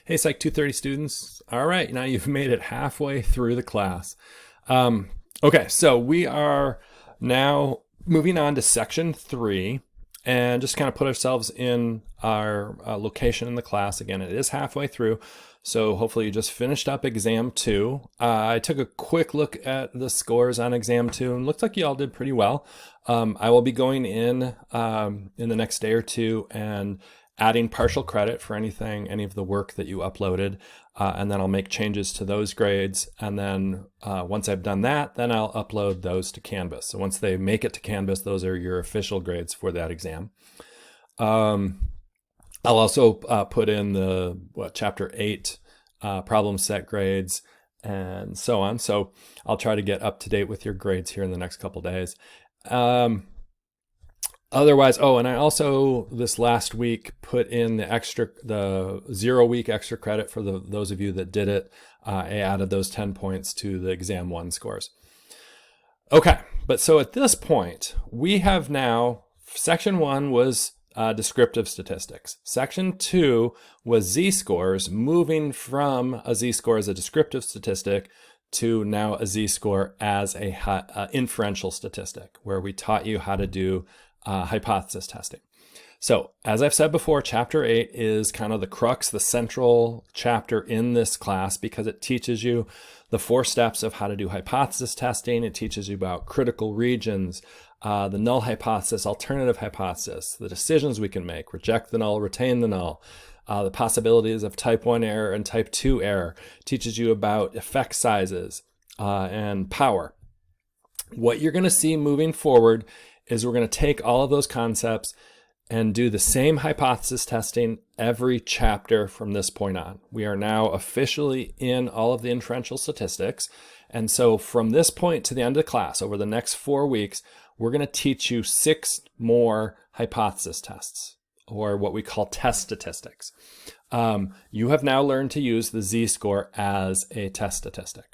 Hey, Psych 230 students. All right, now you've made it halfway through the class. Okay, so we are now moving on to section 3 and just kind of put ourselves in our location in the class. Again, it is halfway through, so hopefully you just finished up exam 2. I took a quick look at the scores on exam 2 and looks like you all did pretty well. I will be going in the next day or two and adding partial credit for any of the work that you uploaded, and then I'll make changes to those grades. And then once I've done that, then I'll upload those to Canvas. So once they make it to Canvas, those are your official grades for that exam. I'll also put in the chapter 8 problem set grades and so on. So I'll try to get up to date with your grades here in the next couple days. Otherwise, and I also this last week put in the 0 week extra credit for those of you that did it. I added those 10 points to the exam 1 scores. Okay, but so at this point, we have now, section 1 was descriptive statistics. Section 2 was z-scores, moving from a z-score as a descriptive statistic to now a z-score as a inferential statistic, where we taught you how to do hypothesis testing. So as I've said before, chapter 8 is kind of the crux, the central chapter in this class, because it teaches you the 4 steps of how to do hypothesis testing. It teaches you about critical regions, the null hypothesis, alternative hypothesis, the decisions we can make, reject the null, retain the null, the possibilities of type 1 error and type 2 error. It teaches you about effect sizes and power. What you're going to see moving forward is we're going to take all of those concepts and do the same hypothesis testing every chapter from this point on. We are now officially in all of the inferential statistics. And so from this point to the end of the class, over the next 4 weeks, we're going to teach you 6 more hypothesis tests, or what we call test statistics. You have now learned to use the z-score as a test statistic.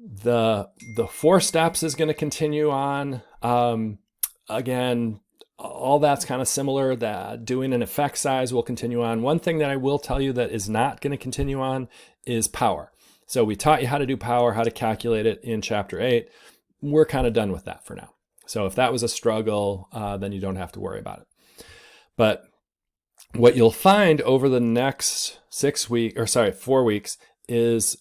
The 4 steps is going to continue on. Again, all that's kind of similar. That doing an effect size will continue on. One thing that I will tell you that is not going to continue on is power. So we taught you how to do power, how to calculate it in chapter 8. We're kind of done with that for now. So if that was a struggle, then you don't have to worry about it. But what you'll find over the next 4 weeks is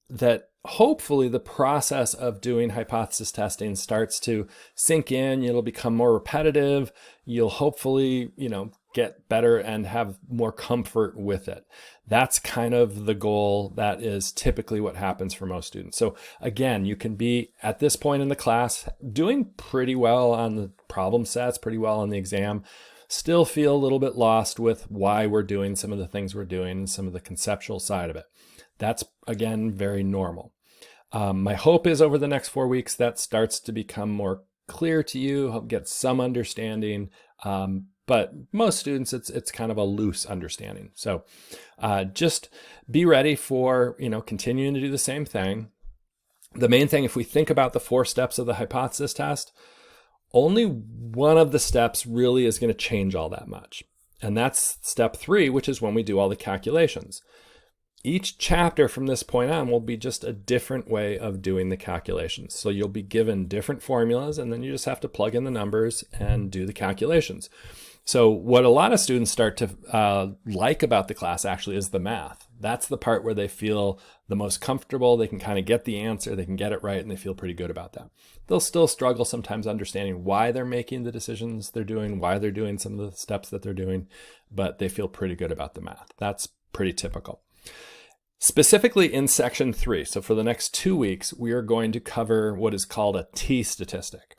that hopefully the process of doing hypothesis testing starts to sink in. It'll become more repetitive. You'll hopefully, get better and have more comfort with it. That's kind of the goal. That is typically what happens for most students. So again, you can be at this point in the class doing pretty well on the problem sets, pretty well on the exam, still feel a little bit lost with why we're doing some of the things we're doing and some of the conceptual side of it. That's, again, very normal. My hope is over the next 4 weeks that starts to become more clear to you, help get some understanding, but most students it's kind of a loose understanding. So just be ready for continuing to do the same thing. The main thing, if we think about the 4 steps of the hypothesis test, only one of the steps really is going to change all that much, and that's step 3, which is when we do all the calculations. Each chapter from this point on will be just a different way of doing the calculations. So you'll be given different formulas, and then you just have to plug in the numbers and do the calculations. So what a lot of students start to like about the class actually is the math. That's the part where they feel the most comfortable. They can kind of get the answer, they can get it right, and they feel pretty good about that. They'll still struggle sometimes understanding why they're making the decisions they're doing, why they're doing some of the steps that they're doing, but they feel pretty good about the math. That's pretty typical. Specifically in section 3, so for the next 2 weeks, we are going to cover what is called a T statistic.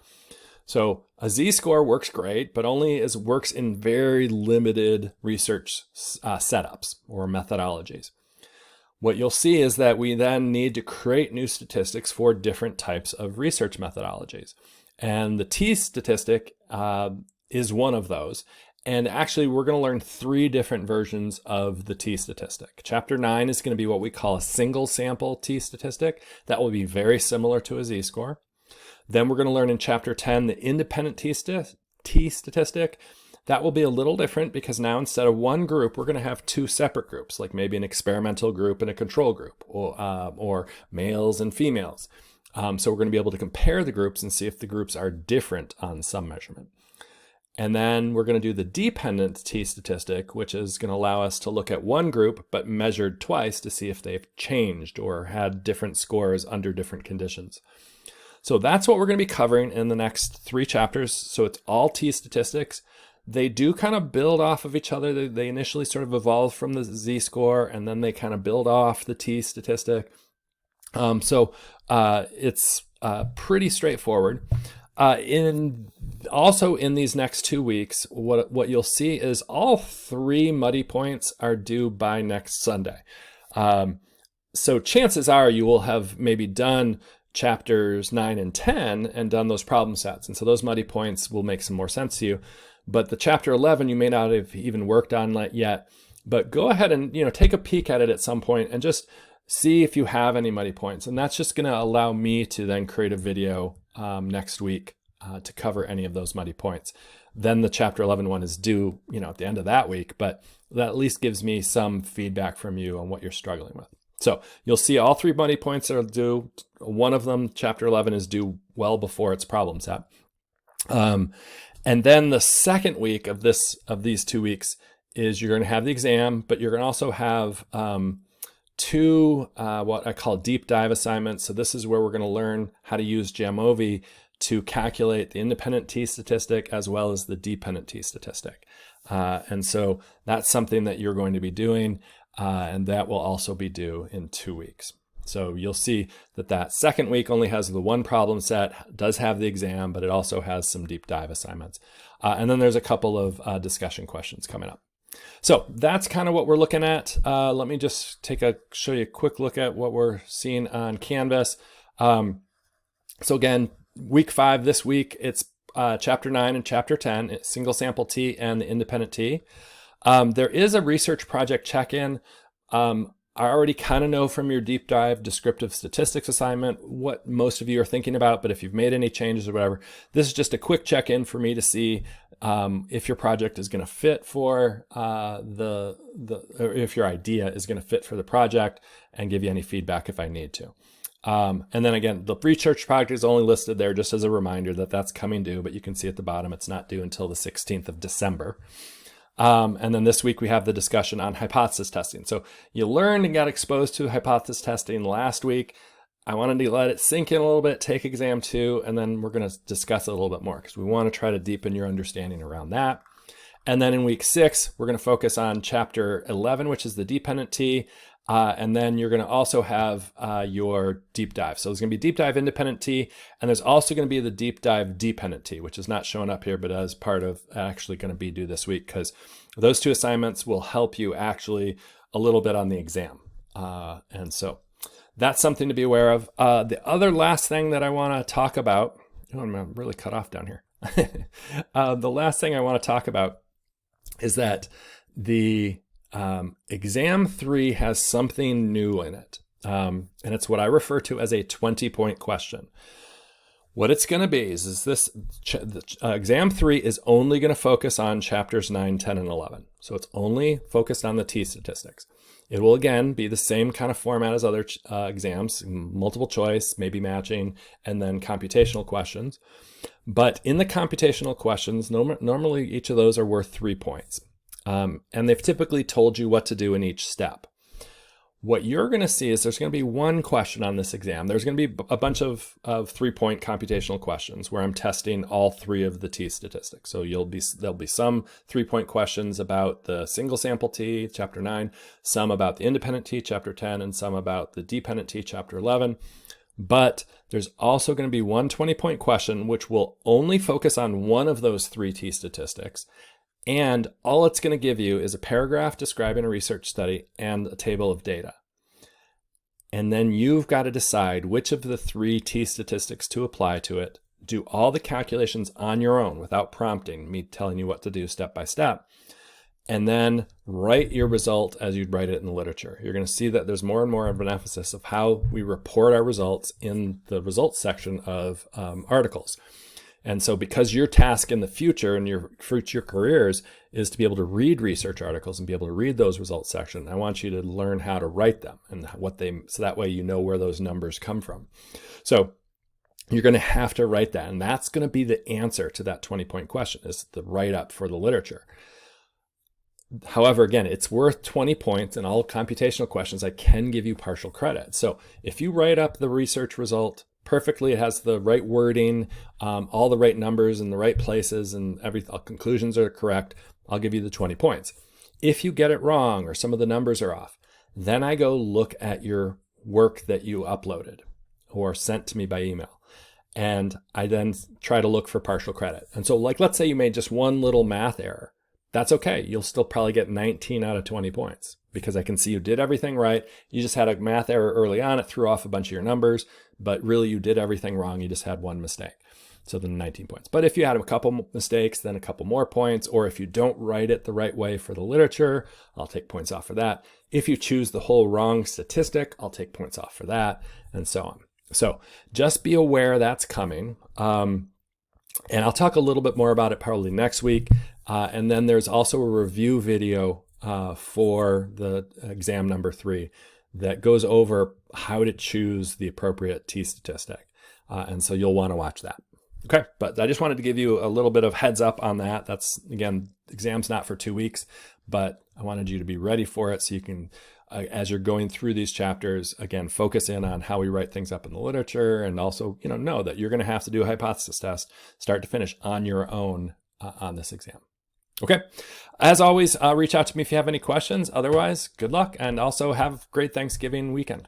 So a z-score works great, but only works in very limited research setups or methodologies. What you'll see is that we then need to create new statistics for different types of research methodologies. And the T statistic is one of those. And actually, we're going to learn 3 different versions of the T statistic. Chapter 9 is going to be what we call a single sample T statistic. That will be very similar to a z-score. Then we're going to learn in chapter 10 the independent T statistic. That will be a little different because now instead of one group, we're going to have two separate groups, like maybe an experimental group and a control group, or males and females. So we're going to be able to compare the groups and see if the groups are different on some measurement. And then we're going to do the dependent T statistic, which is going to allow us to look at one group, but measured twice to see if they've changed or had different scores under different conditions. So that's what we're going to be covering in the next 3 chapters. So it's all T statistics. They do kind of build off of each other. They initially sort of evolve from the Z-score, and then they kind of build off the T statistic. It's pretty straightforward. Also in these next 2 weeks, what you'll see is all 3 muddy points are due by next Sunday. So chances are you will have maybe done chapters 9 and 10 and done those problem sets. And so those muddy points will make some more sense to you. But the chapter 11, you may not have even worked on yet, but go ahead and, take a peek at it at some point and just see if you have any muddy points. And that's just going to allow me to then create a video next week to cover any of those muddy points. Then the chapter 11 one is due, at the end of that week, but that at least gives me some feedback from you on what you're struggling with. So you'll see all 3 muddy points are due. One of them, chapter 11, is due well before its problem set. And then the second week of these 2 weeks is you're going to have the exam, but you're going to also have 2 what I call deep dive assignments. So this is where we're going to learn how to use Jamovi to calculate the independent T statistic as well as the dependent T statistic. And so that's something that you're going to be doing, and that will also be due in 2 weeks. So you'll see that second week only has the 1 problem set, does have the exam, but it also has some deep dive assignments. And then there's a couple of discussion questions coming up. So that's kind of what we're looking at. Let me just show you a quick look at what we're seeing on Canvas. So again, week 5 this week, it's chapter 9 and chapter 10, it's single sample T and the independent T. There is a research project check-in. I already kind of know from your deep dive descriptive statistics assignment what most of you are thinking about, but if you've made any changes or whatever, this is just a quick check-in for me to see if your project is going to fit for or if your idea is going to fit for the project, and give you any feedback if I need to. And then again, the research project is only listed there just as a reminder that that's coming due, but you can see at the bottom it's not due until the 16th of December. And then this week we have the discussion on hypothesis testing. So you learned and got exposed to hypothesis testing last week. I wanted to let it sink in a little bit, take exam 2, and then we're going to discuss it a little bit more because we want to try to deepen your understanding around that. And then in week 6, we're going to focus on chapter 11, which is the dependent T. And then you're going to also have your deep dive. So there's going to be deep dive independent T, and there's also going to be the deep dive dependent T, which is not showing up here, but as part of actually going to be due this week, because those 2 assignments will help you actually a little bit on the exam. And so that's something to be aware of. The other last thing that I want to talk about, I'm really cut off down here. The last thing I want to talk about is that the exam 3 has something new in it. And it's what I refer to as a 20-point question. What it's going to be is this exam 3 is only going to focus on chapters 9, 10, and 11. So it's only focused on the T statistics. It will again be the same kind of format as other exams, multiple choice, maybe matching, and then computational questions. But in the computational questions, normally each of those are worth 3 points. And they've typically told you what to do in each step. What you're going to see is there's going to be 1 question on this exam. There's going to be a bunch of 3-point computational questions where I'm testing all 3 of the T statistics. So there'll be some 3-point questions about the single sample T, chapter 9, some about the independent T, chapter 10, and some about the dependent T, chapter 11. But there's also going to be 1 20-point question which will only focus on one of those 3 T statistics. And all it's going to give you is a paragraph describing a research study and a table of data. And then you've got to decide which of the 3 T statistics to apply to it, do all the calculations on your own without prompting, me telling you what to do step by step, and then write your result as you'd write it in the literature. You're going to see that there's more and more of an emphasis of how we report our results in the results section of articles. And so because your task in the future and your future careers is to be able to read research articles and be able to read those results section, I want you to learn how to write them and so that way you know where those numbers come from. So you're going to have to write that. And that's going to be the answer to that 20-point question, is the write-up for the literature. However, again, it's worth 20 points, and all computational questions I can give you partial credit. So if you write up the research result perfectly, it has the right wording, all the right numbers in the right places, and all conclusions are correct, I'll give you the 20 points. If you get it wrong or some of the numbers are off, then I go look at your work that you uploaded or sent to me by email. And I then try to look for partial credit. And so let's say you made just one little math error. That's okay. You'll still probably get 19 out of 20 points because I can see you did everything right. You just had a math error early on. It threw off a bunch of your numbers, but really you did everything wrong. You just had one mistake. So then 19 points. But if you had a couple mistakes, then a couple more points. Or if you don't write it the right way for the literature, I'll take points off for that. If you choose the whole wrong statistic, I'll take points off for that, and so on. So just be aware that's coming. And I'll talk a little bit more about it probably next week. And then there's also a review video for the exam number 3 that goes over how to choose the appropriate T statistic. And so you'll want to watch that. Okay, but I just wanted to give you a little bit of heads up on that. That's, again, exam's not for 2 weeks, but I wanted you to be ready for it so you can, as you're going through these chapters, again, focus in on how we write things up in the literature, and also, know that you're going to have to do a hypothesis test, start to finish, on your own on this exam. Okay, as always, reach out to me if you have any questions. Otherwise, good luck, and also have a great Thanksgiving weekend.